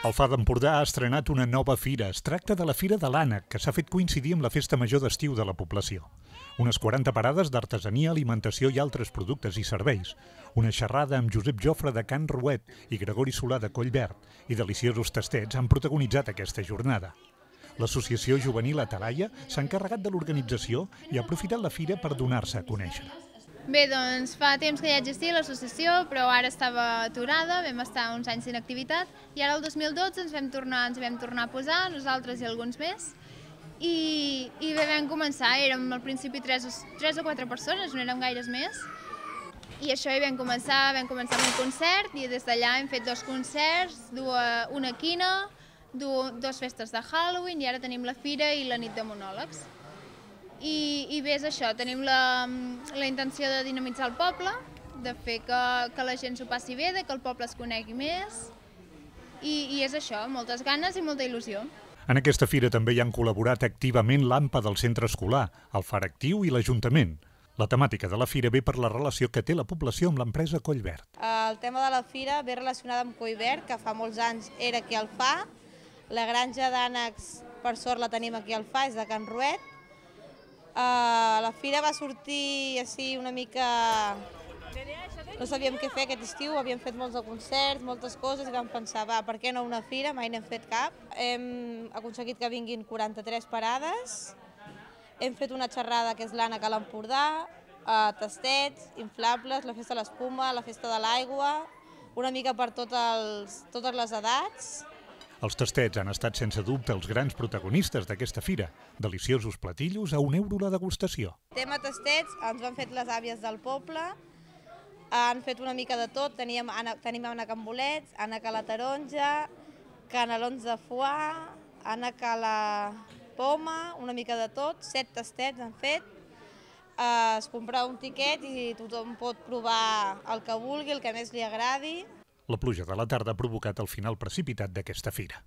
El Far d'Empordà ha estrenat una nova fira. Es tracta de la Fira de l'Ànec, que s'ha fet coincidir amb la festa major d'estiu de la població. Unes 40 parades d'artesania, alimentació i altres productes i serveis. Una xerrada amb Josep Jofre de Can Ruet i Gregori Solà de Collverd i deliciosos tastets han protagonitzat aquesta jornada. L'Associació Juvenil Atalaia s'ha encarregat de l'organització i ha aprofitat la fira per donar-se a conèixer. Bé, doncs fa temps que ja existia l'associació, però ara estava aturada, vam estar uns anys sense activitat i ara el 2012 ens vam tornar a posar, nosaltres i alguns més, i bé, vam començar, érem al principi 3 o 4 persones, no érem gaires més, i això hi vam començar amb un concert i des d'allà hem fet 2 concerts, una quina, 2 festes de Halloween i ara tenim la fira i la nit de monòlegs. I bé, és això, tenim la intenció de dinamitzar el poble, de fer que la gent s'ho passi bé, que el poble es conegui més, i és això, moltes ganes i molta il·lusió. En aquesta fira també hi han col·laborat activament l'AMPA del centre escolar, el Far Actiu i l'Ajuntament. La temàtica de la fira ve per la relació que té la població amb l'empresa Collverd. El tema de la fira ve relacionat amb Collverd, que fa molts anys era qui el fa. La granja d'ànecs, per sort la tenim aquí al fa, és de Can Ruet. La fira va sortir així una mica... No sabíem què fer aquest estiu, havíem fet molts de concerts, moltes coses, i vam pensar, va, per què no una fira? Mai n'hem fet cap. Hem aconseguit que vinguin 43 parades, hem fet una xerrada que és l'Ànec a l'Empordà, tastets, inflables, la festa de l'espuma, la festa de l'aigua, una mica per totes les edats. Els tastets han estat sense dubte els grans protagonistes d'aquesta fira. Deliciosos platillos a €1 la degustació. Tema tastets, ens ho han fet les àvies del poble, han fet una mica de tot, tenim ànec amb bolets, ànec a la taronja, canelons de foie, ànec a la poma, una mica de tot, 7 tastets han fet. Es compra un tiquet i tothom pot provar el que vulgui, el que més li agradi. La pluja de la tarda ha provocat el final precipitat d'aquesta fira.